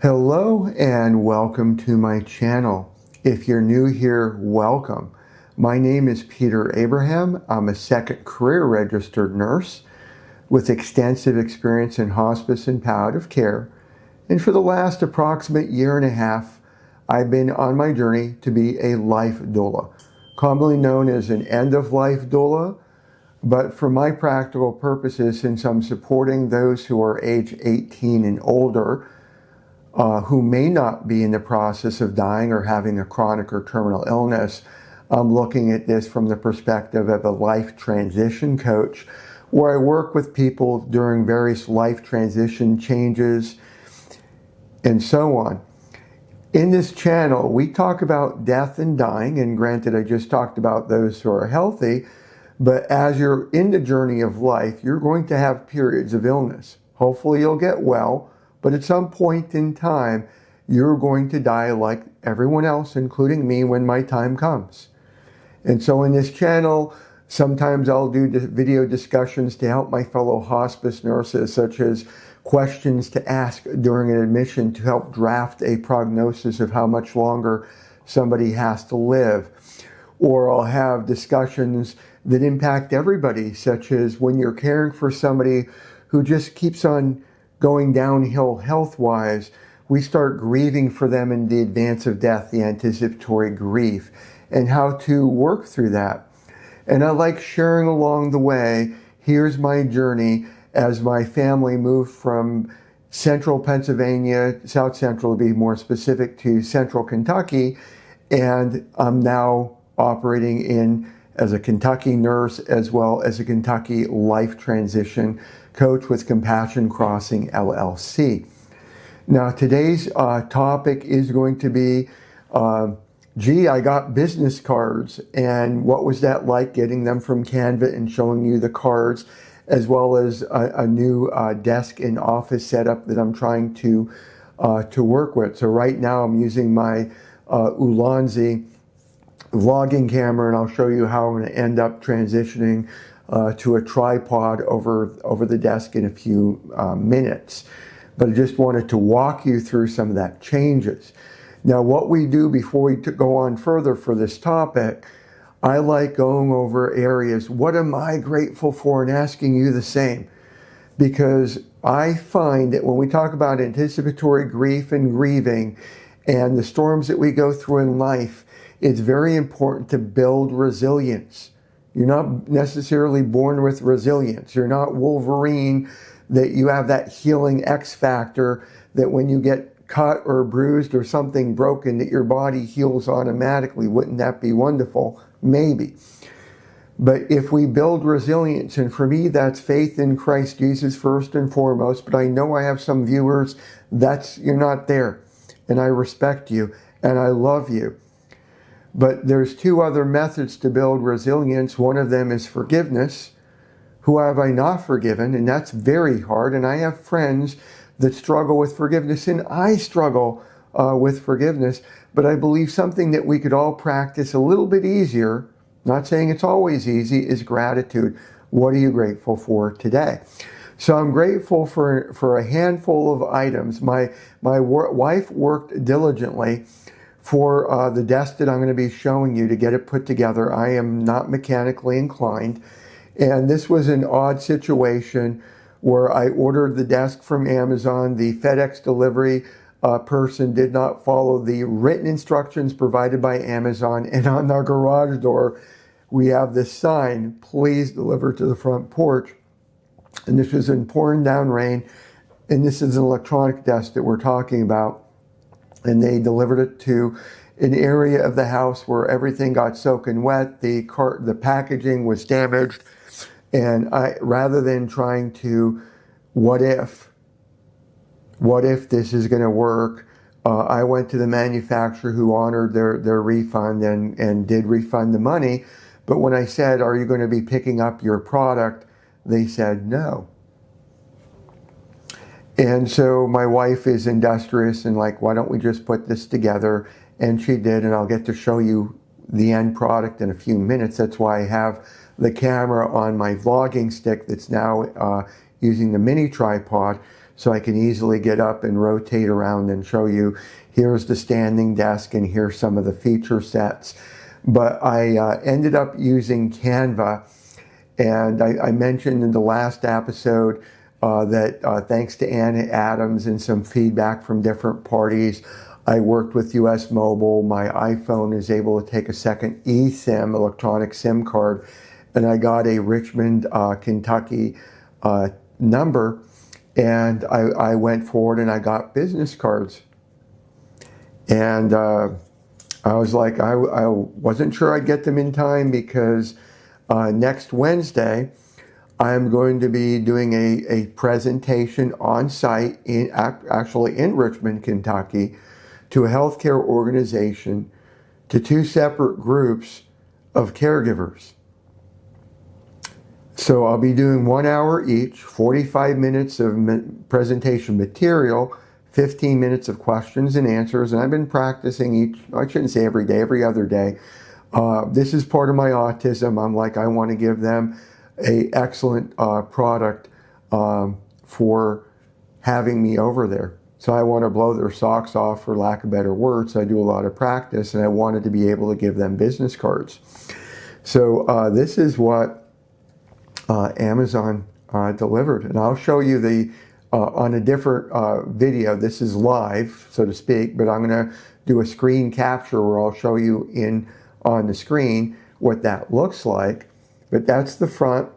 Hello and welcome to my channel. If you're new here, welcome. My name is Peter Abraham. I'm a second career registered nurse with extensive experience in hospice and palliative care. And for the last approximate year and a half, I've been on my journey to be a life doula, commonly known as an end-of-life doula. But for my practical purposes, since I'm supporting those who are age 18 and older, who may not be in the process of dying or having a chronic or terminal illness, I'm looking at this from the perspective of a life transition coach, where I work with people during various life transition changes and so on. In this channel, we talk about death and dying, and granted, I just talked about those who are healthy, but as you're in the journey of life, you're going to have periods of illness. Hopefully you'll get well, but at some point in time, you're going to die like everyone else, including me, when my time comes. And so in this channel, sometimes I'll do video discussions to help my fellow hospice nurses, such as questions to ask during an admission to help draft a prognosis of how much longer somebody has to live. Or I'll have discussions that impact everybody, such as when you're caring for somebody who just keeps on going downhill health-wise, we start grieving for them in the advance of death, the anticipatory grief, and how to work through that. And I like sharing along the way, here's my journey as my family moved from central Pennsylvania, South Central to be more specific, to central Kentucky, and I'm now operating as a Kentucky nurse as well as a Kentucky life transition coach with Compassion Crossing LLC. Now today's topic is going to be, I got business cards, and what was that like getting them from Canva and showing you the cards, as well as a new desk and office setup that I'm trying to work with. So right now I'm using my Ulanzi vlogging camera, and I'll show you how I'm going to end up transitioning to a tripod over the desk in a few minutes. But I just wanted to walk you through some of that changes. Now, what we do before we go on further for this topic, I like going over areas. What am I grateful for, and asking you the same? Because I find that when we talk about anticipatory grief and grieving and the storms that we go through in life, it's very important to build resilience. You're not necessarily born with resilience. You're not Wolverine, that you have that healing X factor that when you get cut or bruised or something broken, that your body heals automatically. Wouldn't that be wonderful? Maybe. But if we build resilience, and for me, that's faith in Christ Jesus first and foremost, but I know I have some viewers you're not there. And I respect you and I love you. But there's two other methods to build resilience. One of them is forgiveness. Who have I not forgiven? And that's very hard. And I have friends that struggle with forgiveness, and I struggle with forgiveness. But I believe something that we could all practice a little bit easier, not saying it's always easy, is gratitude. What are you grateful for today? So I'm grateful for a handful of items. My wife worked diligently for the desk that I'm going to be showing you to get it put together. I am not mechanically inclined. And this was an odd situation where I ordered the desk from Amazon. The FedEx delivery person did not follow the written instructions provided by Amazon. And on our garage door, we have this sign, "Please deliver to the front porch." And this was in pouring down rain. And this is an electronic desk that we're talking about. And they delivered it to an area of the house where everything got soaking wet. The packaging was damaged. And rather than trying to, what if this is going to work, I went to the manufacturer, who honored their refund and did refund the money. But when I said, "Are you going to be picking up your product?" they said no. And so my wife is industrious and like, "Why don't we just put this together?" And she did, and I'll get to show you the end product in a few minutes. That's why I have the camera on my vlogging stick that's now using the mini tripod. so I can easily get up and rotate around and show you, here's the standing desk and here's some of the feature sets. But I ended up using Canva, and I mentioned in the last episode that thanks to Anna Adams and some feedback from different parties, I worked with US Mobile. My iPhone is able to take a second eSIM, electronic SIM card, and I got a Richmond, Kentucky number, and I went forward and I got business cards. And I was like, I wasn't sure I'd get them in time, because next Wednesday, I'm going to be doing a presentation on site, actually in Richmond, Kentucky, to a healthcare organization, to two separate groups of caregivers. So I'll be doing 1 hour each, 45 minutes of presentation material, 15 minutes of questions and answers, and I've been practicing each, I shouldn't say every day, every other day. This is part of my autism. I'm like, I want to give them an excellent product for having me over there. So I want to blow their socks off, for lack of better words. I do a lot of practice, and I wanted to be able to give them business cards. So this is what Amazon delivered, and I'll show you the on a different video. This is live, so to speak, but I'm going to do a screen capture where I'll show you on the screen what that looks like. But that's the front,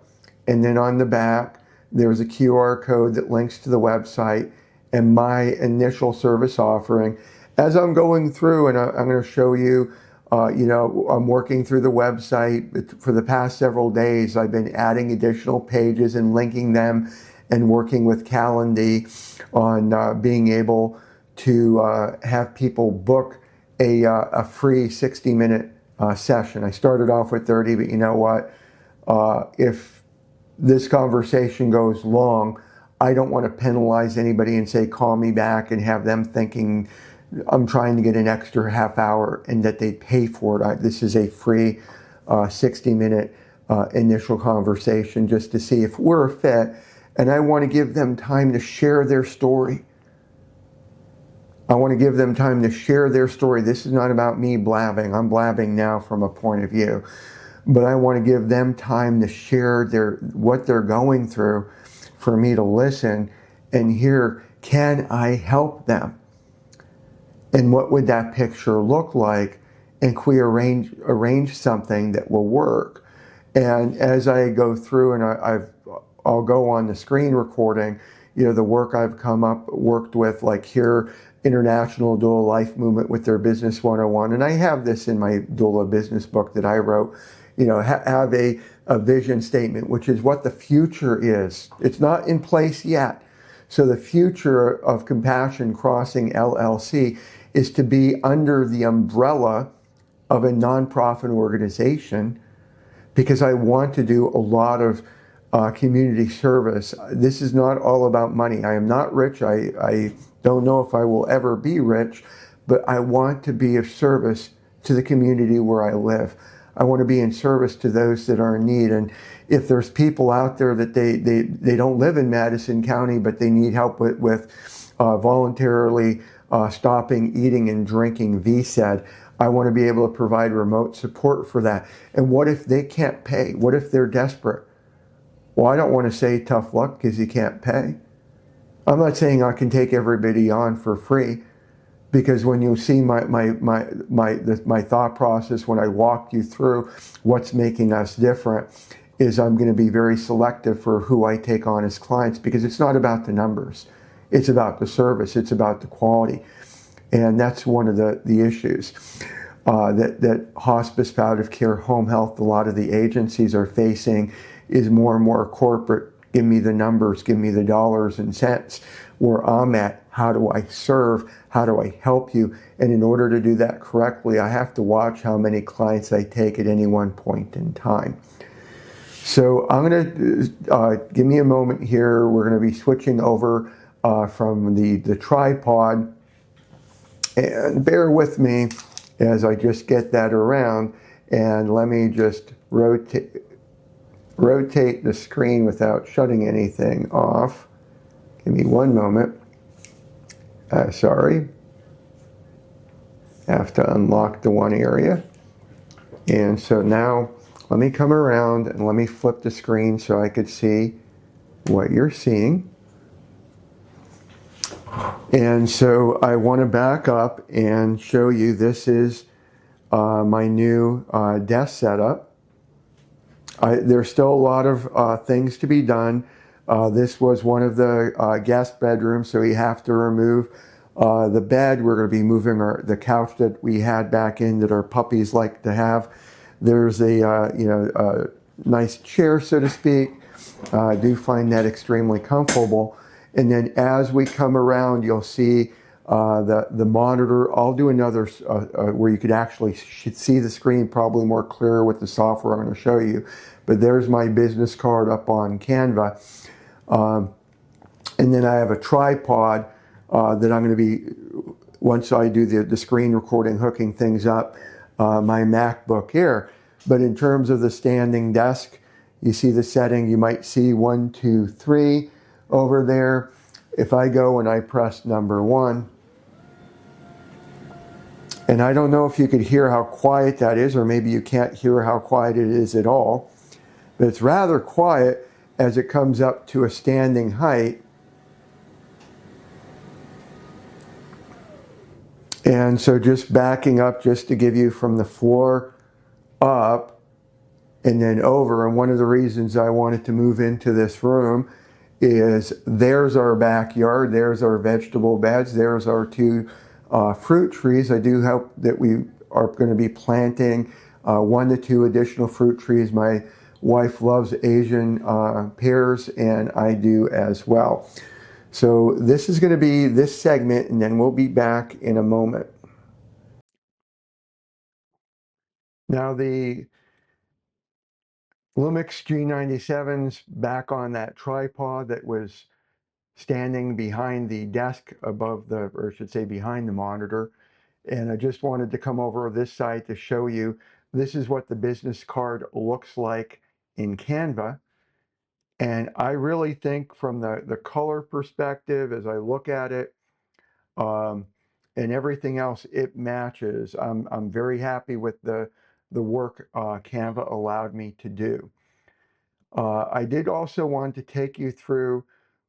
and then on the back there's a QR code that links to the website and my initial service offering. As I'm going through, and I'm going to show you, I'm working through the website for the past several days. I've been adding additional pages and linking them, and working with Calendly on being able to have people book a free 60-minute session. I started off with 30, but you know what? If this conversation goes long, I don't want to penalize anybody and say, call me back, and have them thinking I'm trying to get an extra half hour and that they pay for it. This is a free 60-minute initial conversation just to see if we're a fit, and I want to give them time to share their story. I want to give them time to share their story. This is not about me blabbing. I'm blabbing now from a point of view. But I want to give them time to share what they're going through, for me to listen and hear, can I help them? And what would that picture look like? And can we arrange something that will work? And as I go through, and I'll go on the screen recording, the work I've worked with, like here, International Doula Life Movement with their Business 101. And I have this in my doula business book that I wrote, have a vision statement, which is what the future is. It's not in place yet. So the future of Compassion Crossing LLC is to be under the umbrella of a nonprofit organization, because I want to do a lot of community service. This is not all about money. I am not rich. I don't know if I will ever be rich, but I want to be of service to the community where I live. I want to be in service to those that are in need. And if there's people out there that they don't live in Madison County, but they need help with voluntarily stopping eating and drinking VSED, I want to be able to provide remote support for that. And what if they can't pay? What if they're desperate? Well, I don't want to say tough luck because you can't pay. I'm not saying I can take everybody on for free, because when you see my thought process when I walk you through what's making us different, is I'm going to be very selective for who I take on as clients, because it's not about the numbers. It's about the service. It's about the quality. And that's one of the issues that hospice, palliative care, home health, a lot of the agencies are facing, is more and more corporate. Give me the numbers, give me the dollars and cents. Where I'm at, how do I serve? How do I help you? And in order to do that correctly, I have to watch how many clients I take at any one point in time. So I'm going to, give me a moment here. We're going to be switching over from the tripod. And bear with me as I just get that around. And let me just rotate the screen without shutting anything off. Give me one moment. Sorry. Have to unlock the one area. And so now let me come around and let me flip the screen so I could see what you're seeing. And so I want to back up and show you this is my new desk setup. There's still a lot of things to be done. This was one of the guest bedrooms, so we have to remove the bed. We're going to be moving the couch that we had back in that our puppies like to have. There's a nice chair, so to speak. I do find that extremely comfortable. And then as we come around, you'll see the monitor. I'll do another where you could actually see the screen probably more clear with the software I'm going to show you. But there's my business card up on Canva. And then I have a tripod that I'm going to be, once I do the screen recording, hooking things up, my MacBook Air. But in terms of the standing desk, you see the setting, you might see 1, 2, 3 over there. If I go and I press number 1, and I don't know if you could hear how quiet that is, or maybe you can't hear how quiet it is at all, but it's rather quiet as it comes up to a standing height. And so just backing up just to give you from the floor up and then over. And one of the reasons I wanted to move into this room is there's our backyard, there's our vegetable beds, there's our 2 fruit trees. I do hope that we are going to be planting 1 to 2 additional fruit trees. My wife loves Asian pears, and I do as well. So this is going to be this segment, and then we'll be back in a moment. Now the Lumix G97's back on that tripod that was standing behind the desk above the, or I should say behind the monitor. And I just wanted to come over this side to show you, this is what the business card looks like in Canva. And I really think from the color perspective, as I look at it, and everything else, it matches. I'm very happy with the work Canva allowed me to do. I did also want to take you through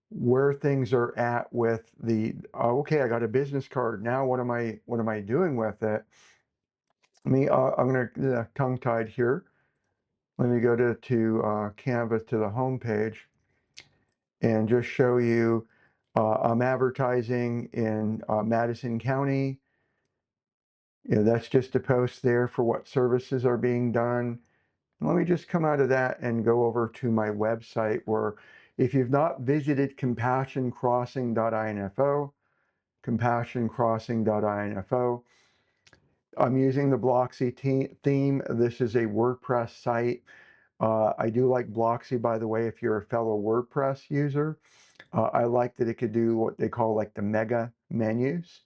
where things are at with the, okay, I got a business card. Now what am I doing with it? I'm gonna tongue-tied here. Let me go to Canva, to the home page, and just show you I'm advertising in Madison County. That's just a post there for what services are being done. Let me just come out of that and go over to my website, where if you've not visited compassioncrossing.info, compassioncrossing.info, I'm using the Bloxy theme. This is a WordPress site. I do like Bloxy, by the way, if you're a fellow WordPress user. I like that it could do what they call like the mega menus.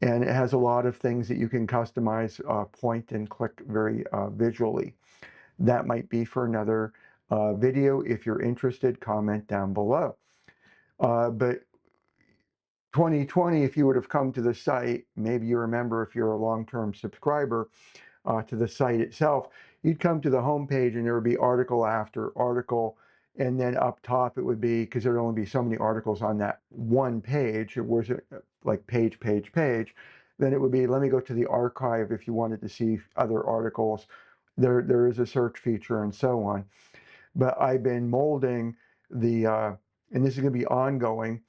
And it has a lot of things that you can customize, point and click very visually. That might be for another video. If you're interested, comment down below. But 2020, if you would have come to the site, maybe you remember if you're a long-term subscriber to the site itself, you'd come to the home page and there would be article after article. And then up top, it would be, because there would only be so many articles on that one page, it was like page. Then it would be, let me go to the archive if you wanted to see other articles. There is a search feature and so on. But I've been molding the, and this is going to be ongoing.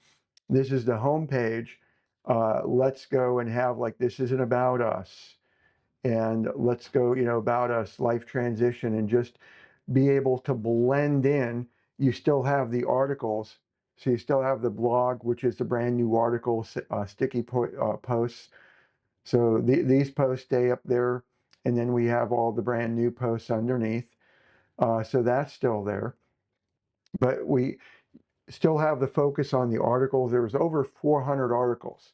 This is the home page. Let's go and have like, this isn't about us. And let's go, about us, life transition, and just be able to blend in. You still have the articles. So you still have the blog, which is the brand new article, sticky posts. So these posts stay up there. And then we have all the brand new posts underneath. So that's still there. But we still have the focus on the articles. There was over 400 articles.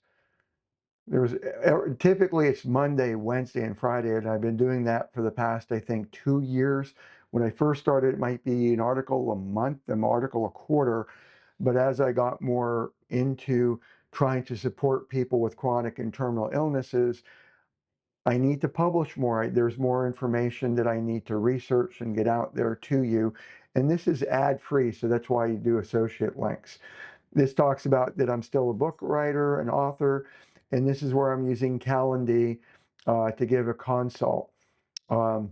Typically it's Monday, Wednesday, and Friday, and I've been doing that for the past, I think, 2 years. When I first started, it might be an article a month, an article a quarter. But as I got more into trying to support people with chronic and terminal illnesses, I need to publish more. There's more information that I need to research and get out there to you. And this is ad free, so that's why you do associate links. This talks about that I'm still a book writer, an author, and this is where I'm using Calendly to give a consult. Um,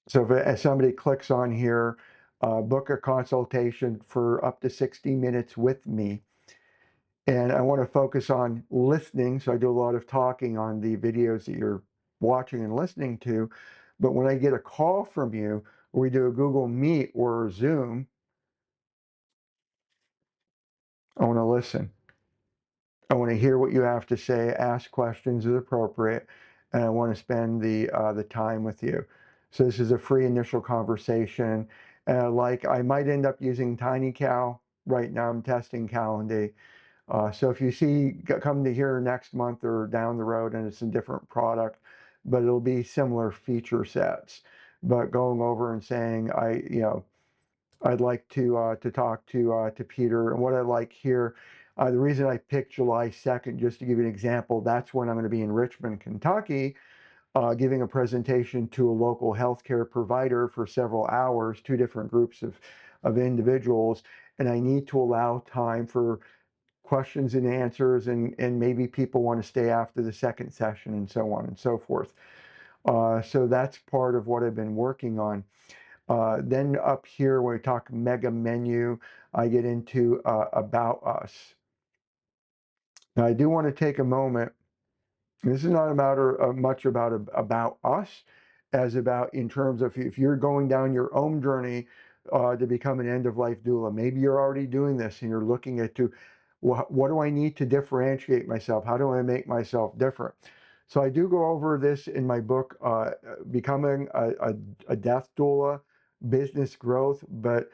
so if somebody clicks on here, book a consultation for up to 60 minutes with me. And I want to focus on listening. So I do a lot of talking on the videos that you're watching and listening to. But when I get a call from you, or we do a Google Meet or Zoom, I want to listen. I want to hear what you have to say, ask questions as appropriate, and I want to spend the time with you. So this is a free initial conversation. Like I might end up using TinyCal. Right now I'm testing Calendly. So if you see come to here next month or down the road and it's a different product, but it'll be similar feature sets. But going over and saying I'd like to talk to Peter, and what I like here. The reason I picked July 2nd, just to give you an example, that's when I'm going to be in Richmond, Kentucky, giving a presentation to a local healthcare provider for several hours, two different groups of individuals, and I need to allow time for questions and answers, and maybe people want to stay after the second session and so on and so forth. So that's part of what I've been working on. Then up here, when we talk mega menu, I get into about us. Now, I do want to take a moment. This is not much about us, as about in terms of if you're going down your own journey to become an end-of-life doula. Maybe you're already doing this and you're looking at what do I need to differentiate myself? How do I make myself different? So I do go over this in my book, Becoming a Death Doula, Business Growth, but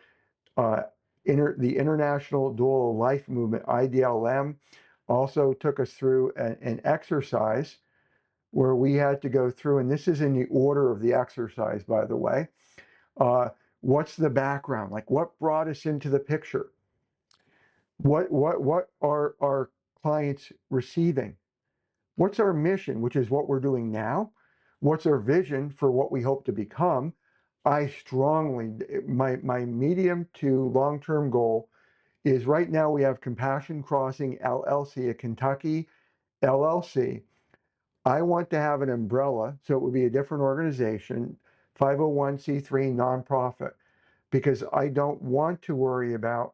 uh, the International Doula Life Movement, IDLM, also took us through an exercise where we had to go through, and this is in the order of the exercise, by the way. Uh, what's the background? Like, what brought us into the picture? What are our clients receiving? What's our mission, which is what we're doing now? What's our vision for what we hope to become? I strongly, my medium to long-term goal is right now we have Compassion Crossing LLC, a Kentucky LLC. I want to have an umbrella, so it would be a different organization, 501c3 nonprofit, because I don't want to worry about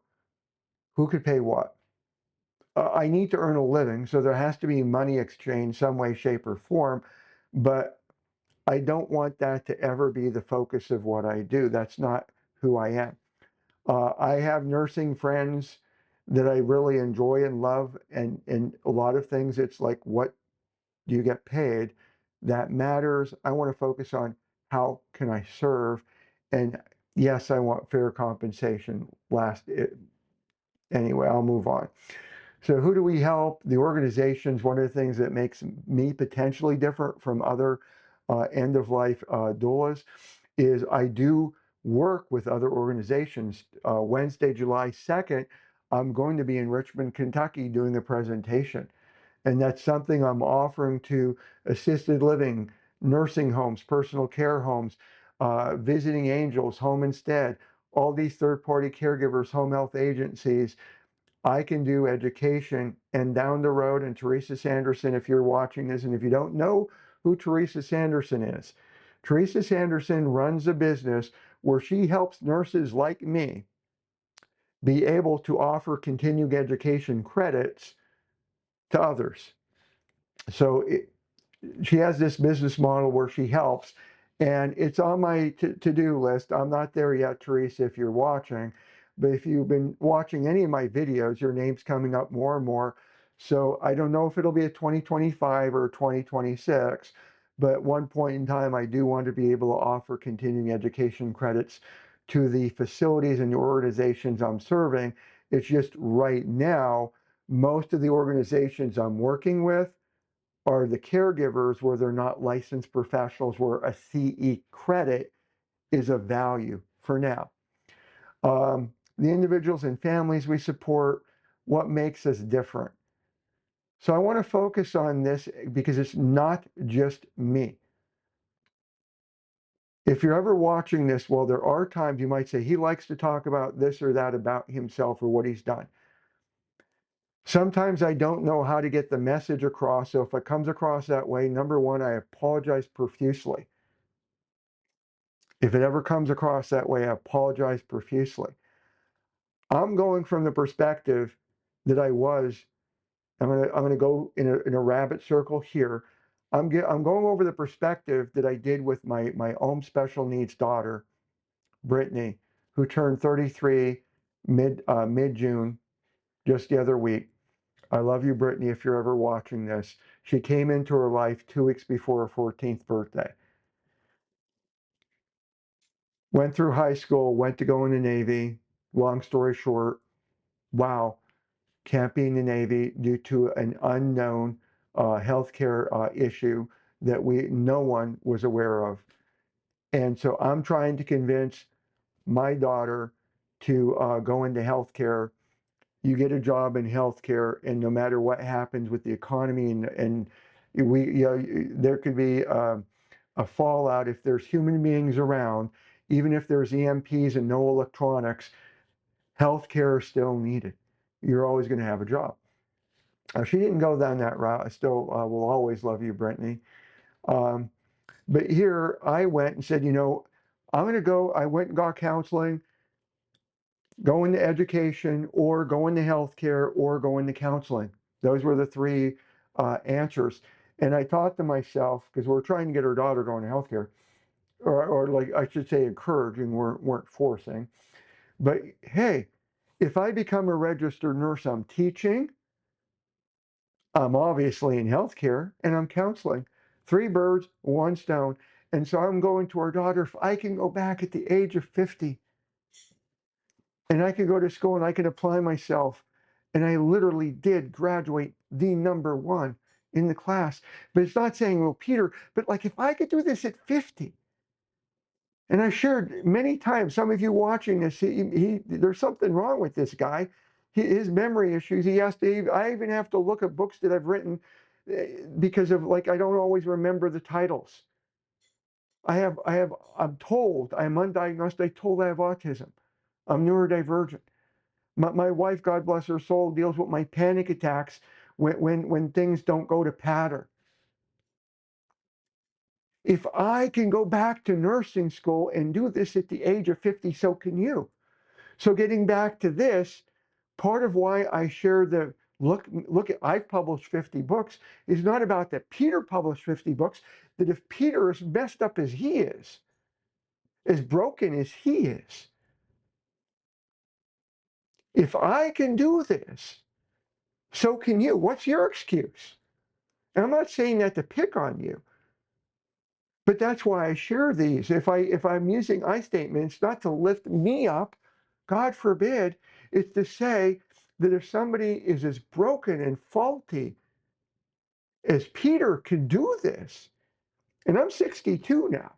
who could pay what. I need to earn a living, so there has to be money exchange some way, shape, or form, but I don't want that to ever be the focus of what I do. That's not who I am. I have nursing friends that I really enjoy and love, and a lot of things, it's like, what do you get paid? That matters. I want to focus on how can I serve, and yes, I want fair compensation. Anyway, I'll move on. So who do we help? The organizations. One of the things that makes me potentially different from other end-of-life doulas is I do work with other organizations. Wednesday, July 2nd, I'm going to be in Richmond, Kentucky doing a presentation. And that's something I'm offering to assisted living, nursing homes, personal care homes, visiting angels, home instead, all these third-party caregivers, home health agencies. I can do education, and down the road, and Teresa Sanderson, if you're watching this, and if you don't know who Teresa Sanderson is, Teresa Sanderson runs a business where she helps nurses like me be able to offer continuing education credits to others. So she has this business model where she helps, and it's on my to-do list. I'm not there yet, Teresa, if you're watching, but if you've been watching any of my videos, your name's coming up more and more. So I don't know if it'll be a 2025 or 2026, but at one point in time, I do want to be able to offer continuing education credits to the facilities and the organizations I'm serving. It's just right now, most of the organizations I'm working with are the caregivers where they're not licensed professionals, where a CE credit is of value for now. the individuals and families we support, what makes us different. So I want to focus on this because it's not just me. If you're ever watching this, well, there are times you might say he likes to talk about this or that about himself or what he's done. Sometimes I don't know how to get the message across. So if it comes across that way, number one, I apologize profusely. If it ever comes across that way, I apologize profusely. I'm going from the perspective that I'm gonna go in a rabbit circle here. I'm going over the perspective that I did with my own special needs daughter, Brittany, who turned 33 mid June, just the other week. I love you, Brittany, if you're ever watching this. She came into her life 2 weeks before her 14th birthday. Went through high school, went to go in the Navy. Long story short, wow, can't be in the Navy due to an unknown healthcare issue that no one was aware of. And so I'm trying to convince my daughter to go into healthcare. You get a job in healthcare, and no matter what happens with the economy, and there could be a fallout if there's human beings around, even if there's EMPs and no electronics, healthcare is still needed. You're always going to have a job. She didn't go down that route. I still will always love you, Brittany. Um, but here I went and said, I'm going to go. I went and got counseling, go into education, or go into healthcare, or go into counseling. Those were the three answers. And I thought to myself, because we're trying to get our daughter going to healthcare, or like I should say, encouraging, weren't forcing. But hey, if I become a registered nurse, I'm teaching. I'm obviously in healthcare and I'm counseling. Three birds, one stone. And so I'm going to our daughter, if I can go back at the age of 50 and I can go to school and I can apply myself. And I literally did graduate the number one in the class. But it's not saying, well, Peter, but like if I could do this at 50, and I shared many times, some of you watching this, there's something wrong with this guy. His memory issues. I even have to look at books that I've written because of I don't always remember the titles. I'm told I'm undiagnosed. I'm told I have autism. I'm neurodivergent. My wife, God bless her soul, deals with my panic attacks when things don't go to pattern. If I can go back to nursing school and do this at the age of 50, so can you. So getting back to this, part of why I share the look at I've published 50 books is not about that Peter published 50 books, that if Peter is messed up as he is, as broken as he is, if I can do this, so can you. What's your excuse? And I'm not saying that to pick on you, but that's why I share these. If I'm using I statements, not to lift me up, God forbid, it's to say that if somebody is as broken and faulty as Peter can do this, and I'm 62 now,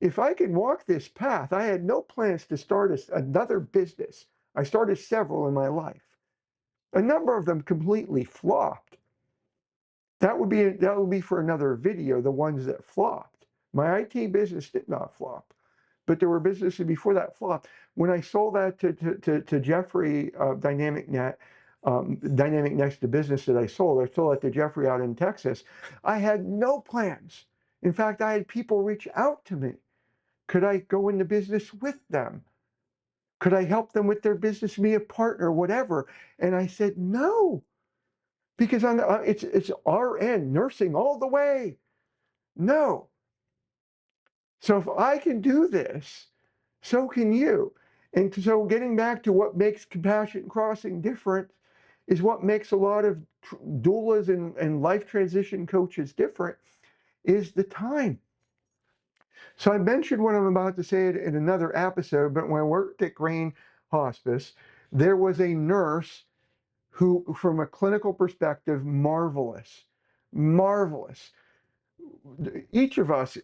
if I can walk this path, I had no plans to start another business. I started several in my life. A number of them completely flopped. That would be for another video, the ones that flopped. My IT business did not flop, but there were businesses before that flopped. When I sold that to Jeffrey Dynamic Next to business that I sold that to Jeffrey out in Texas. I had no plans. In fact, I had people reach out to me. Could I go into business with them? Could I help them with their business, be a partner, whatever? And I said no. Because it's RN nursing all the way. No. So if I can do this, so can you. And so getting back to what makes Compassion Crossing different is what makes a lot of doulas and life transition coaches different is the time. So I mentioned what I'm about to say in another episode, but when I worked at Grain Hospice, there was a nurse who, from a clinical perspective, marvelous, marvelous. Each of us,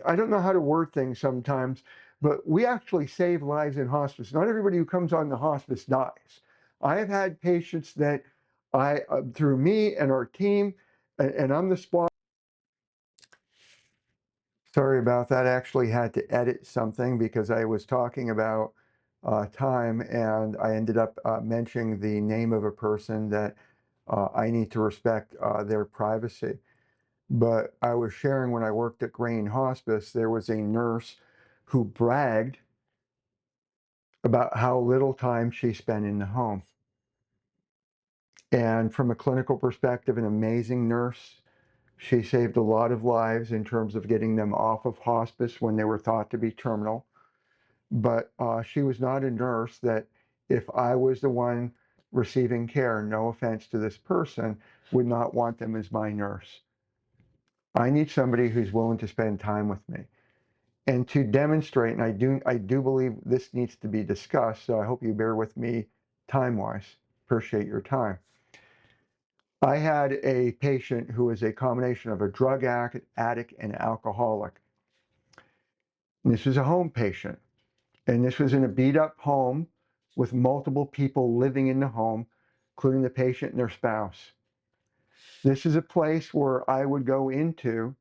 I don't know how to word things sometimes, But we actually save lives in hospice. Not everybody who comes on the hospice dies. I have had patients that through me and our team, and I'm the spot. Sorry about that. I actually had to edit something because I was talking about time and I ended up mentioning the name of a person that I need to respect their privacy. But I was sharing when I worked at Grain Hospice, there was a nurse who bragged about how little time she spent in the home. And from a clinical perspective, an amazing nurse. She saved a lot of lives in terms of getting them off of hospice when they were thought to be terminal. But she was not a nurse that, if I was the one receiving care, no offense to this person, would not want them as my nurse. I need somebody who's willing to spend time with me. And to demonstrate, and I do believe this needs to be discussed, so I hope you bear with me time-wise. Appreciate your time. I had a patient who was a combination of a drug addict and alcoholic. And this was a home patient. And this was in a beat up home with multiple people living in the home, including the patient and their spouse. This is a place where I would go into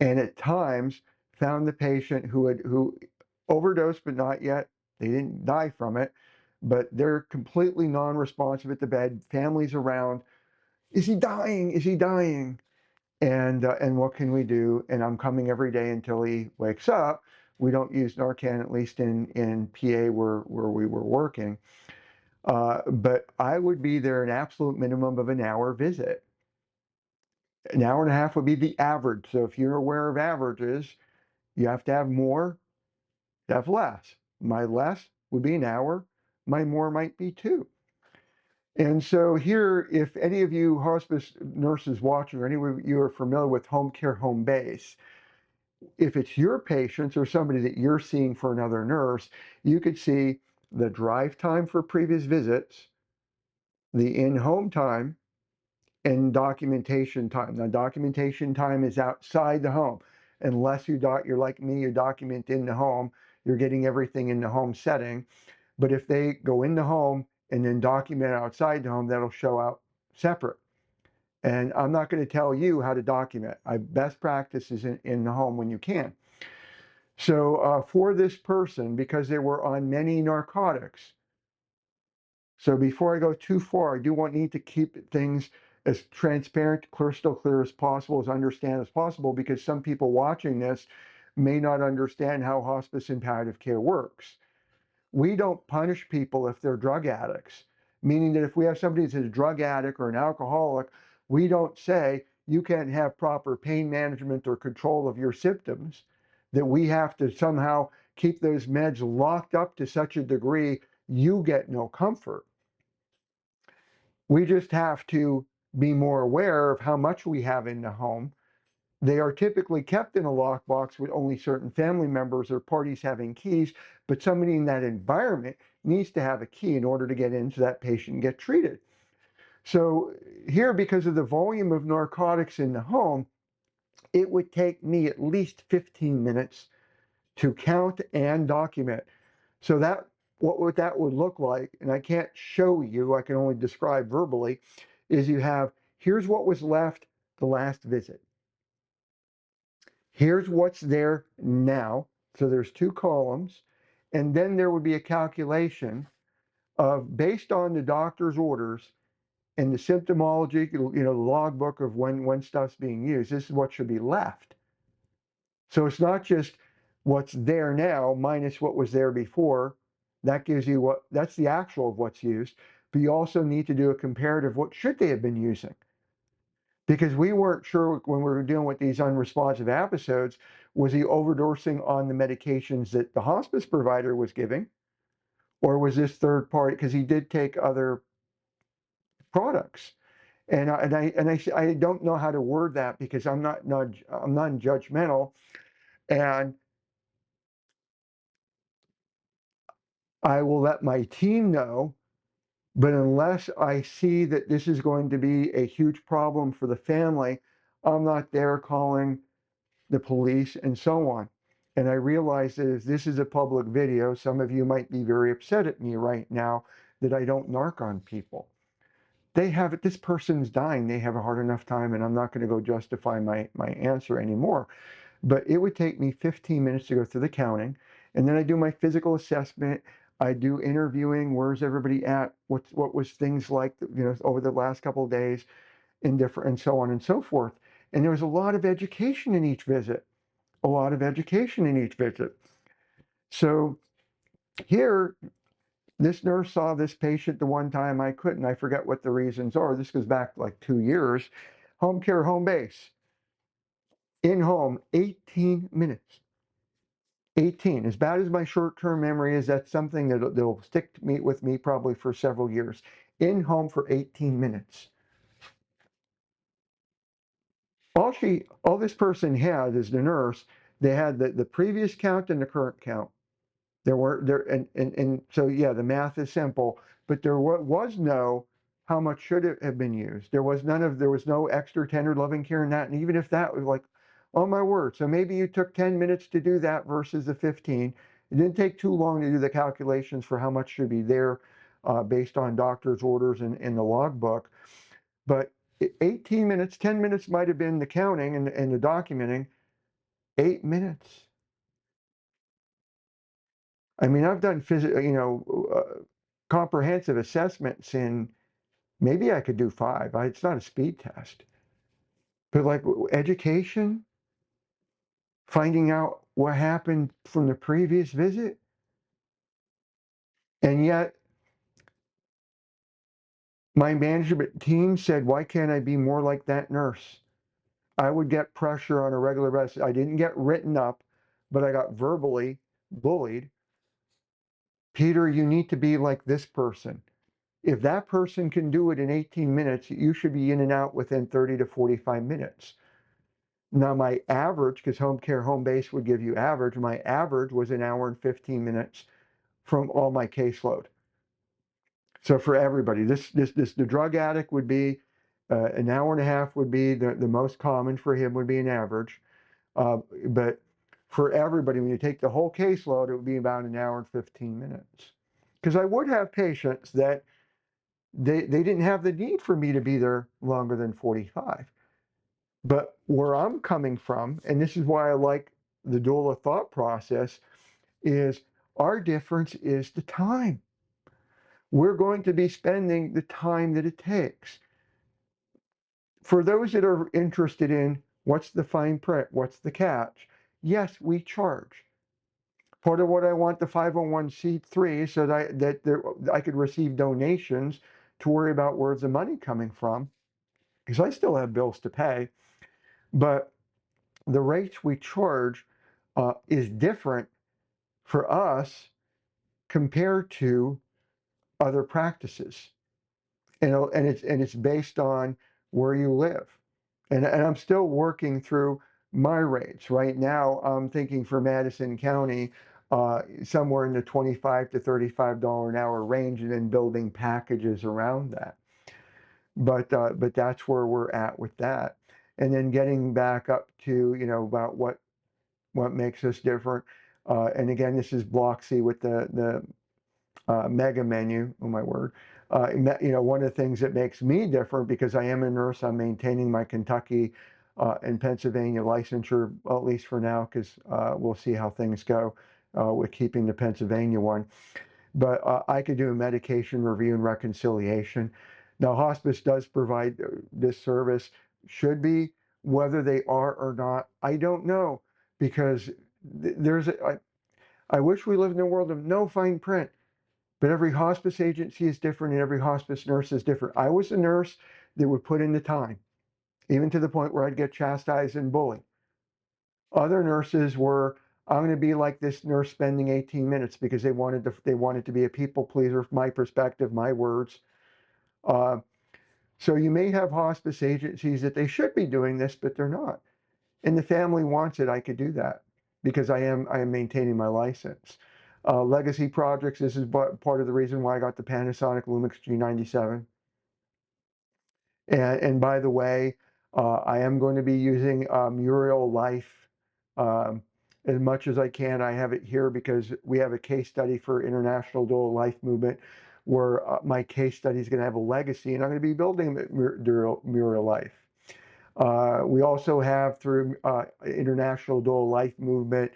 and at times found the patient who overdosed, but not yet. They didn't die from it, but they're completely non-responsive at the bed. Families around. Is he dying? Is he dying? And what can we do? And I'm coming every day until he wakes up. We don't use Narcan, at least in PA where we were working. But I would be there an absolute minimum of an hour visit. An hour and a half would be the average. So if you're aware of averages, you have to have more, you have less. My less would be an hour. My more might be two. And so here, if any of you hospice nurses watching, or any of you are familiar with home care, home base, if it's your patients or somebody that you're seeing for another nurse, you could see the drive time for previous visits, the in-home time, and documentation time. Now, documentation time is outside the home. Unless you're like me, you document in the home, you're getting everything in the home setting. But if they go in the home and then document outside the home, that'll show out separate. And I'm not going to tell you how to document. Best practice is in the home when you can. So for this person, because they were on many narcotics, so before I go too far, I do need to keep things as transparent, crystal clear as possible, as understand as possible, because some people watching this may not understand how hospice and palliative care works. We don't punish people if they're drug addicts, meaning that if we have somebody that's a drug addict or an alcoholic, we don't say you can't have proper pain management or control of your symptoms, that we have to somehow keep those meds locked up to such a degree you get no comfort. We just have to be more aware of how much we have in the home. They are typically kept in a lockbox with only certain family members or parties having keys, but somebody in that environment needs to have a key in order to get into that patient and get treated. So here, because of the volume of narcotics in the home, it would take me at least 15 minutes to count and document. So that what that would look like, and I can't show you, I can only describe verbally, is you have, here's what was left the last visit. Here's what's there now. So there's two columns. And then there would be a calculation of, based on the doctor's orders and the symptomology, the logbook of when stuff's being used, this is what should be left. So it's not just what's there now minus what was there before. That gives you that's the actual of what's used. But you also need to do a comparative, what should they have been using? Because we weren't sure when we were dealing with these unresponsive episodes, was he overdosing on the medications that the hospice provider was giving? Or was this third party? Because he did take other products. I don't know how to word that because I'm not judgmental, and I will let my team know. But unless I see that this is going to be a huge problem for the family, I'm not there calling the police and so on. And I realized that if this is a public video, some of you might be very upset at me right now that I don't narc on people. They have it, this person's dying, they have a hard enough time, and I'm not going to go justify my answer anymore. But it would take me 15 minutes to go through the counting, and then I do my physical assessment. I do interviewing. Where's everybody at? What was things like, over the last couple of days, and so on and so forth. And there was a lot of education in each visit. A lot of education in each visit. So here, this nurse saw this patient the one time I couldn't. I forget what the reasons are. This goes back like 2 years. Home care, home base. In home, 18 minutes. 18. As bad as my short-term memory is, that's something that'll stick with me probably for several years. In home for 18 minutes. All this person had as the nurse, they had the previous count and the current count. There were there and so yeah, the math is simple, but there was no how much should it have been used. There was no extra tender loving care in that, and even if that was like, oh my word, so maybe you took 10 minutes to do that versus the 15. It didn't take too long to do the calculations for how much should be there, based on doctor's orders and in the logbook. But 18 minutes, 10 minutes might have been the counting and the documenting. 8 minutes. I mean, I've done comprehensive assessments in, maybe I could do 5. It's not a speed test, but like education, finding out what happened from the previous visit, and yet my management team said, "Why can't I be more like that nurse?" I would get pressure on a regular basis. I didn't get written up, but I got verbally bullied. Peter, you need to be like this person. If that person can do it in 18 minutes, you should be in and out within 30 to 45 minutes. Now, my average, because home care, home base would give you average, my average was an hour and 15 minutes from all my caseload. So for everybody, the drug addict would be an hour and a half would be the most common for him, would be an average. But for everybody, when you take the whole caseload, it would be about an hour and 15 minutes. Because I would have patients that they didn't have the need for me to be there longer than 45. But where I'm coming from, and this is why I like the doula thought process, is our difference is the time. We're going to be spending the time that it takes. For those that are interested in what's the fine print, what's the catch, yes, we charge. Part of what I want the 501c3 so that I could receive donations to worry about where's the money coming from, because I still have bills to pay. But the rates we charge is different for us compared to other practices, and it's based on where you live, and I'm still working through my rates right now. I'm thinking for Madison County, somewhere in the $25 to $35 an hour range, and then building packages around that. But that's where we're at with that, and then getting back up to about what makes us different. And again, this is Block C with the mega menu. Oh my word! One of the things that makes me different, because I am a nurse, I'm maintaining my Kentucky and Pennsylvania licensure, at least for now, because we'll see how things go with keeping the Pennsylvania one. But I could do a medication review and reconciliation. Now, hospice does provide this service. Should be. Whether they are or not, I don't know, because I wish we lived in a world of no fine print, but every hospice agency is different and every hospice nurse is different. I was a nurse that would put in the time, even to the point where I'd get chastised and bullied. Other nurses were, I'm going to be like this nurse spending 18 minutes because they wanted to be a people pleaser, from my perspective, my words. Uh, so you may have hospice agencies that they should be doing this, but they're not. And the family wants it, I could do that because I am maintaining my license. Legacy projects, this is part of the reason why I got the Panasonic Lumix G97. And by the way, I am going to be using Muriel Life as much as I can. I have it here because we have a case study for International Doula Life Movement where my case study is going to have a legacy, and I'm going to be building Mura Life. We also have through International Doula Life Movement,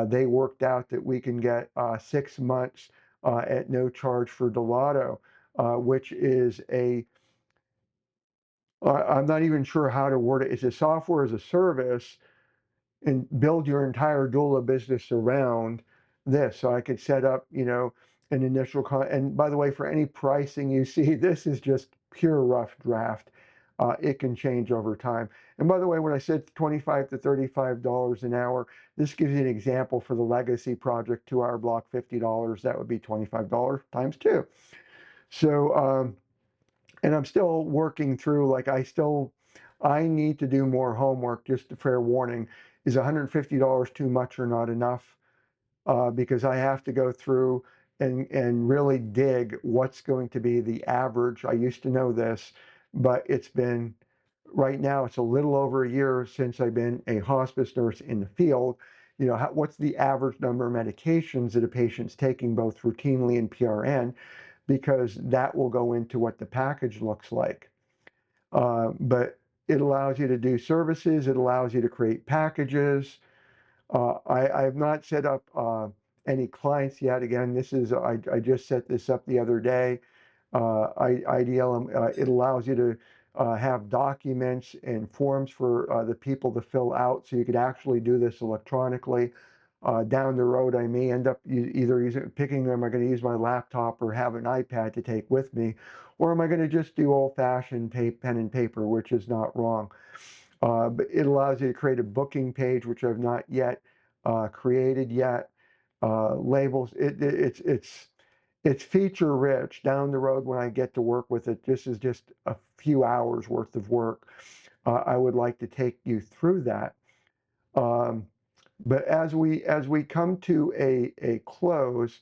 they worked out that we can get 6 months at no charge for Doulato, which is I'm not even sure how to word it. It's a software as a service and build your entire doula business around this. So I could set up, an initial and by the way, for any pricing you see, this is just pure rough draft. It can change over time. And by the way, when I said $25 to $35 an hour, this gives you an example for the legacy project, 2-hour block, $50. That would be $25 times two. So, and I'm still working through, like I need to do more homework. Just a fair warning, is $150 too much or not enough? Because I have to go through and really dig what's going to be the average. I used to know this, but right now it's a little over a year since I've been a hospice nurse in the field. What's the average number of medications that a patient's taking both routinely and PRN, because that will go into what the package looks like. But it allows you to do services. It allows you to create packages. I have not set up any clients yet. Again, I just set this up the other day. IDL, it allows you to have documents and forms for the people to fill out, so you could actually do this electronically. Down the road, I may end up picking, am I going to use my laptop or have an iPad to take with me, or am I going to just do old-fashioned pen and paper, which is not wrong. But it allows you to create a booking page, which I've not yet created yet. Labels, it's feature rich. Down the road, when I get to work with it, this is just a few hours worth of work. I would like to take you through that. But as we come to a close,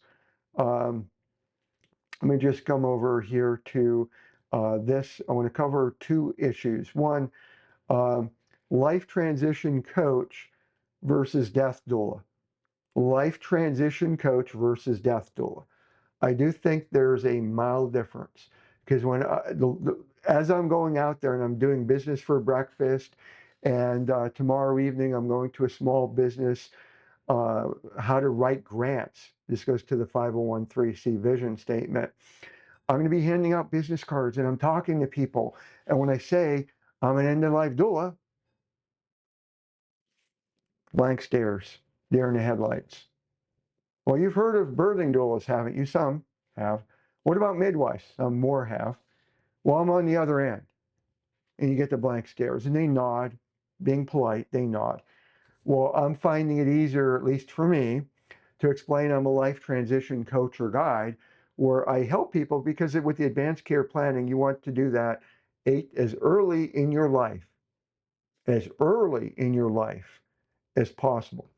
let me just come over here to this. I want to cover two issues. One, life transition coach versus death doula. Life transition coach versus death doula. I do think there's a mild difference, because as I'm going out there and I'm doing business for breakfast, and tomorrow evening I'm going to a small business, how to write grants. This goes to the 501(c) vision statement. I'm going to be handing out business cards and I'm talking to people. And when I say I'm an end-of-life doula, blank stares, deer in the headlights. Well, you've heard of birthing doulas, haven't you? Some have. What about midwives? Some more have. Well, I'm on the other end. And you get the blank stares, and they nod, being polite, they nod. Well, I'm finding it easier, at least for me, to explain I'm a life transition coach or guide, where I help people, because with the advanced care planning, you want to do that as early in your life, as possible.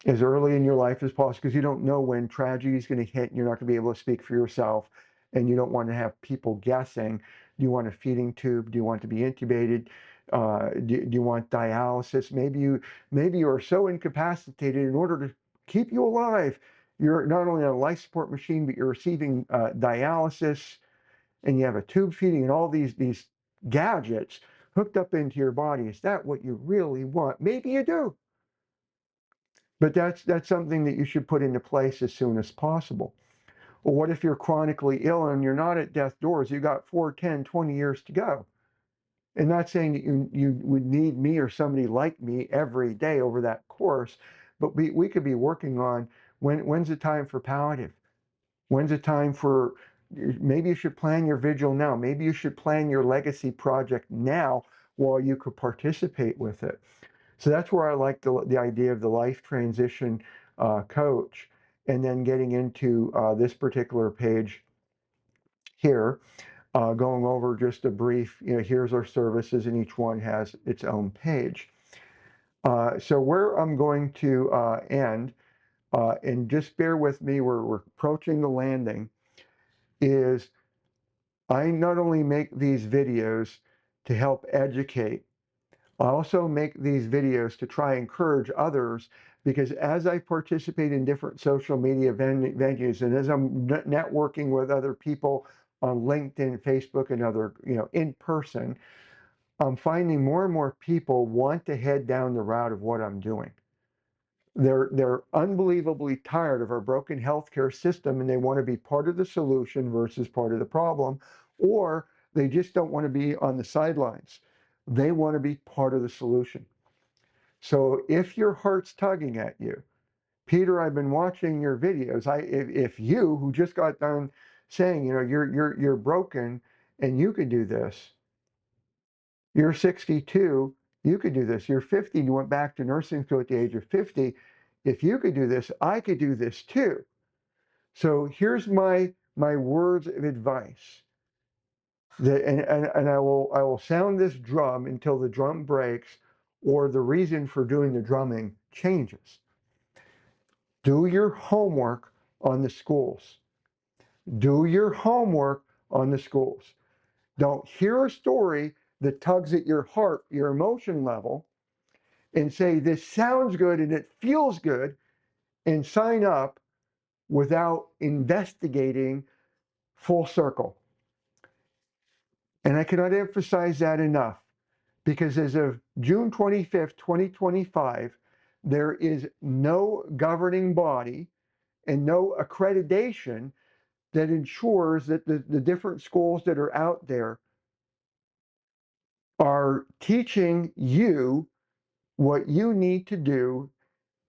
As early in your life as possible, because you don't know when tragedy is going to hit and you're not going to be able to speak for yourself, and you don't want to have people guessing. Do you want a feeding tube? Do you want to be intubated? Do you want dialysis? Maybe you are so incapacitated, in order to keep you alive, you're not only on a life support machine, but you're receiving dialysis, and you have a tube feeding and all these gadgets hooked up into your body. Is that what you really want? Maybe you do. But that's something that you should put into place as soon as possible. Well, what if you're chronically ill and you're not at death's doors? You got 4, 10, 20 years to go. And not saying that you would need me or somebody like me every day over that course, but we could be working on when's the time for palliative? When's the time for, maybe you should plan your vigil now. Maybe you should plan your legacy project now while you could participate with it. So that's where I like the idea of the life transition coach. And then getting into this particular page here, going over just a brief, here's our services, and each one has its own page. So where I'm going to end, and just bear with me, we're approaching the landing, is I not only make these videos to help educate, I also make these videos to try and encourage others, because as I participate in different social media venues, and as I'm networking with other people on LinkedIn, Facebook, and other, in person, I'm finding more and more people want to head down the route of what I'm doing. They're unbelievably tired of our broken healthcare system, and they want to be part of the solution versus part of the problem, or they just don't want to be on the sidelines. They want to be part of the solution. So if your heart's tugging at you, Peter, I've been watching your videos. If you, who just got done saying, you're broken and you could do this, you're 62, you could do this. You're 50, you went back to nursing school at the age of 50. If you could do this, I could do this too. So here's my words of advice. And I will sound this drum until the drum breaks or the reason for doing the drumming changes. Do your homework on the schools. Do your homework on the schools. Don't hear a story that tugs at your heart, your emotion level, and say, this sounds good and it feels good, and sign up without investigating full circle. And I cannot emphasize that enough, because as of June 25th, 2025, there is no governing body and no accreditation that ensures that the different schools that are out there are teaching you what you need to do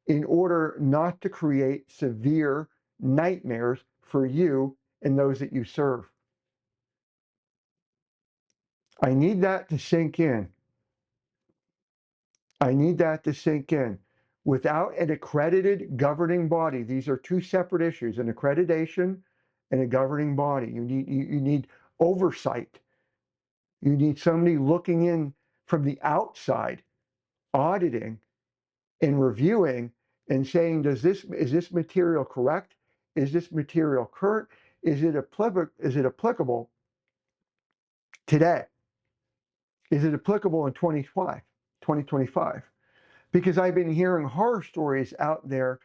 in order not to create severe nightmares for you and those that you serve. I need that to sink in. I need that to sink in. Without an accredited governing body, these are two separate issues, an accreditation and a governing body. You need oversight. You need somebody looking in from the outside, auditing and reviewing and saying, is this material correct? Is this material current? Is it applicable today? Is it applicable in 2025? Because I've been hearing horror stories out there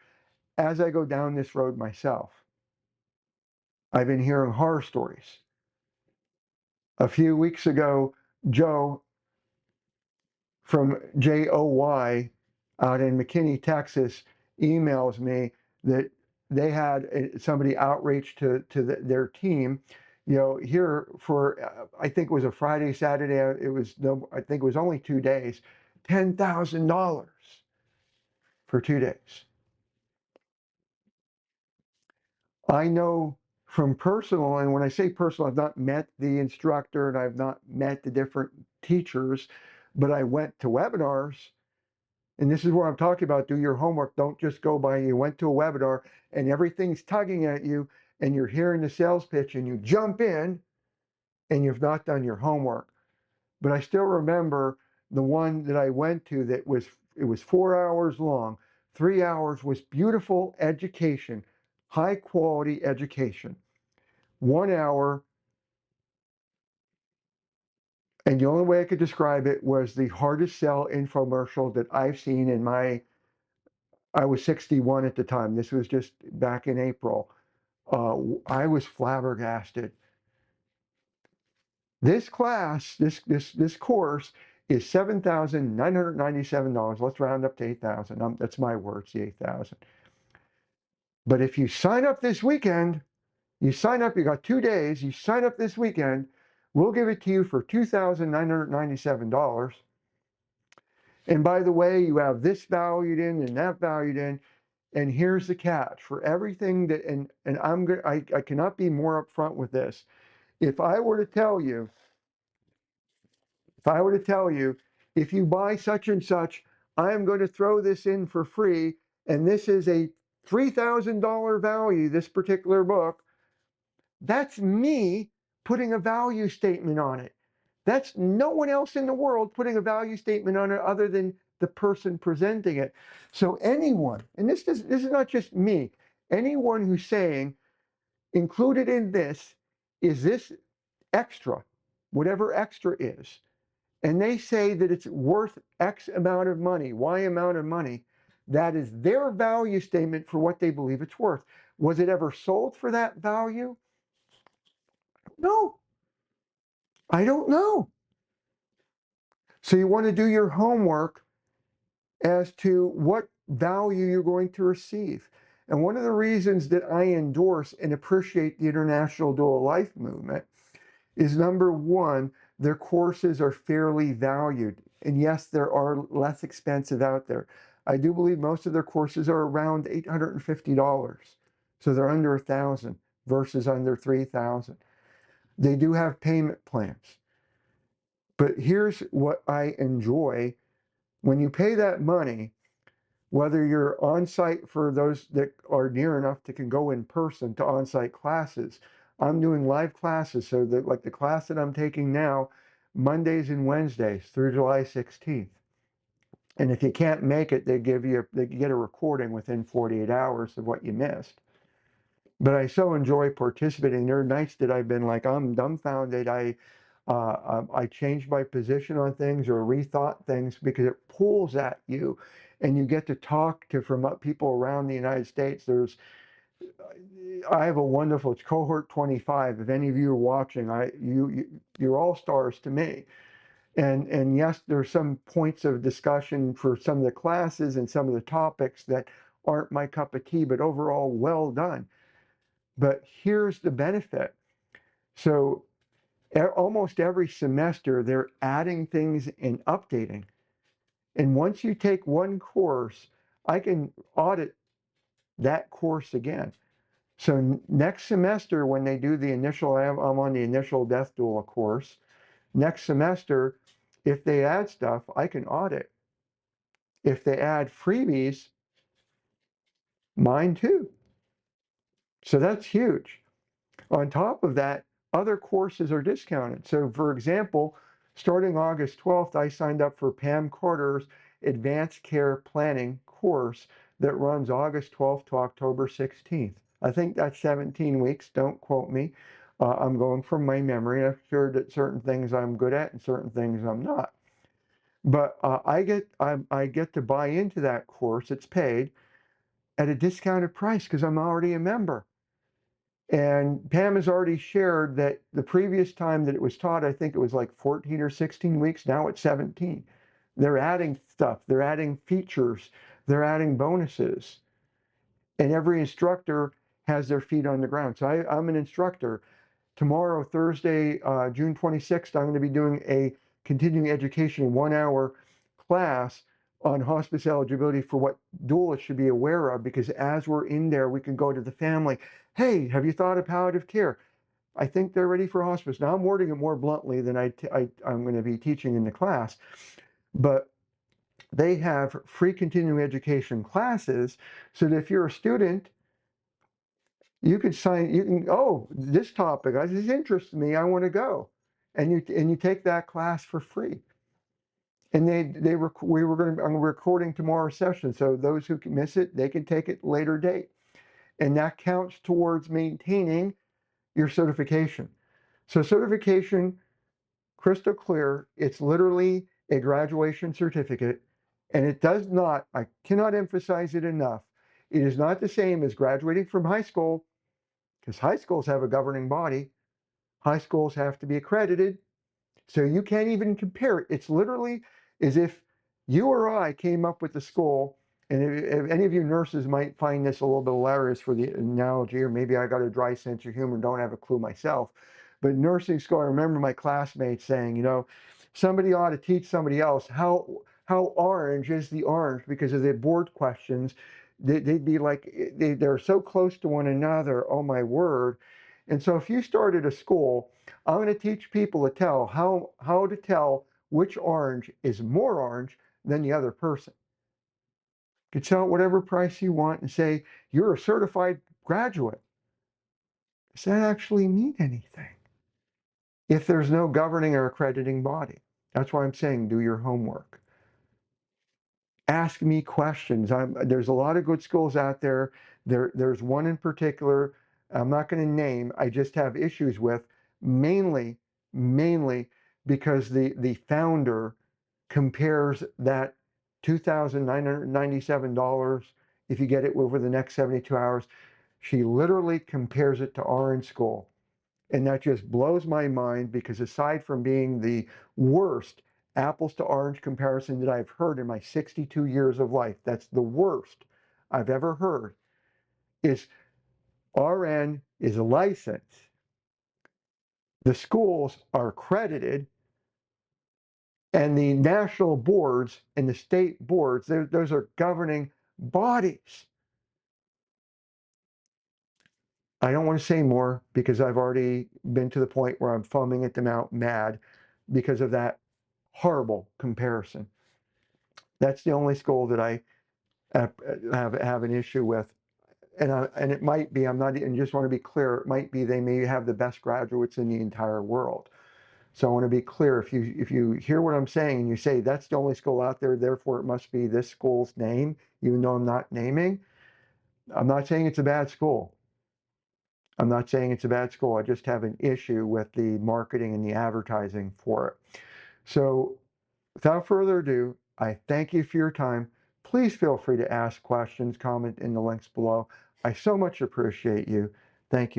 as I go down this road myself. I've been hearing horror stories. A few weeks ago, Joe from JOY out in McKinney, Texas, emails me that they had somebody outreach to their team, here for, I think it was a Friday, Saturday, I think it was only 2 days, $10,000 for 2 days. I know from personal, and when I say personal, I've not met the instructor and I've not met the different teachers, but I went to webinars. And this is where I'm talking about, do your homework. Don't just go by, you went to a webinar and everything's tugging at you and you're hearing the sales pitch and you jump in and you've not done your homework. But I still remember the one that I went to it was 4 hours long. 3 hours was beautiful education, high quality education. 1 hour, and the only way I could describe it was the hardest sell infomercial that I've seen in I was 61 at the time. This was just back in April. I was flabbergasted. This class, this course is $7,997. Let's round up to 8,000. That's my words, the 8,000. But if you sign up this weekend, you got 2 days, you sign up this weekend, we'll give it to you for $2,997. And by the way, you have this valued in and that valued in. And here's the catch for everything that, and I cannot be more upfront with this. If I were to tell you, if you buy such and such, I am going to throw this in for free, and this is a $3,000 value, this particular book, that's me putting a value statement on it. That's no one else in the world putting a value statement on it other than the person presenting it. So anyone, and this is not just me, anyone who's saying included in this is this extra, whatever extra is, and they say that it's worth X amount of money, Y amount of money, that is their value statement for what they believe it's worth. Was it ever sold for that value? No, I don't know. So you want to do your homework as to what value you're going to receive. And one of the reasons that I endorse and appreciate the International Doula Life Movement is, number one, their courses are fairly valued. And yes, there are less expensive out there. I do believe most of their courses are around $850. So they're under 1,000 versus under 3,000. They do have payment plans. But here's what I enjoy. When you pay that money, whether you're on site for those that are near enough to can go in person to on-site classes. I'm doing live classes, so that like the class that I'm taking now, Mondays and Wednesdays through July 16th. And if you can't make it, they get a recording within 48 hours of what you missed. But I so enjoy participating. There are nights that I've been like, I'm dumbfounded. I changed my position on things or rethought things because it pulls at you, and you get to talk to from people around the United States. I have a wonderful, it's cohort 25. If any of you are watching, you're all stars to me. And yes, there's some points of discussion for some of the classes and some of the topics that aren't my cup of tea, but overall well done. But here's the benefit. So almost every semester, they're adding things and updating. And once you take one course, I can audit that course again. So next semester, when they do the initial, I'm on the initial death doula course. Next semester, if they add stuff, I can audit. If they add freebies, mine too. So that's huge. On top of that, other courses are discounted. So for example, starting August 12th, I signed up for Pam Carter's Advanced Care Planning course that runs August 12th to October 16th. I think that's 17 weeks. Don't quote me. I'm going from my memory. I'm sure that certain things I'm good at and certain things I'm not. But I get to buy into that course. It's paid at a discounted price because I'm already a member. And Pam has already shared that the previous time that it was taught, I think it was like 14 or 16 weeks. Now it's 17. They're adding stuff, they're adding features, they're adding bonuses. And every instructor has their feet on the ground. So I'm an instructor. Tomorrow, Thursday, June 26th, I'm going to be doing a continuing education 1-hour class on hospice eligibility for what doulas should be aware of, because as we're in there, we can go to the family. Hey, have you thought of palliative care? I think they're ready for hospice. Now I'm wording it more bluntly than I'm going to be teaching in the class, but they have free continuing education classes so that if you're a student, you can oh, this topic, this interests me, I want to go. And you take that class for free. And I'm recording tomorrow's session. So those who can miss it, they can take it later date. And that counts towards maintaining your certification. So certification, crystal clear, it's literally a graduation certificate. And it does not, I cannot emphasize it enough, it is not the same as graduating from high school, because high schools have a governing body. High schools have to be accredited. So you can't even compare it. It's literally as if you or I came up with the school, and if any of you nurses might find this a little bit hilarious for the analogy, or maybe I got a dry sense of humor and don't have a clue myself. But nursing school, I remember my classmates saying, somebody ought to teach somebody else how orange is the orange, because of the board questions. They'd be like, they're so close to one another. Oh my word. And so if you started a school, I'm going to teach people to tell how to tell which orange is more orange than the other person. You can sell it whatever price you want and say, you're a certified graduate. Does that actually mean anything if there's no governing or accrediting body? That's why I'm saying do your homework. Ask me questions. There's a lot of good schools out there. There's one in particular I'm not going to name. I just have issues with mainly because the founder compares that $2,997 if you get it over the next 72 hours. She literally compares it to Orange School. And that just blows my mind, because aside from being the worst apples to orange comparison that I've heard in my 62 years of life, that's the worst I've ever heard, is RN is a license. The schools are accredited, and the national boards and the state boards, those are governing bodies. I don't want to say more because I've already been to the point where I'm foaming at the mouth mad because of that horrible comparison. That's the only school that I have an issue with. And it might be, I'm not, and just want to be clear, it might be they may have the best graduates in the entire world. So I want to be clear, if you hear what I'm saying and you say that's the only school out there, therefore it must be this school's name, even though I'm not naming, I'm not saying it's a bad school. I'm not saying it's a bad school. I just have an issue with the marketing and the advertising for it. So without further ado, I thank you for your time. Please feel free to ask questions, comment in the links below. I so much appreciate you. Thank you.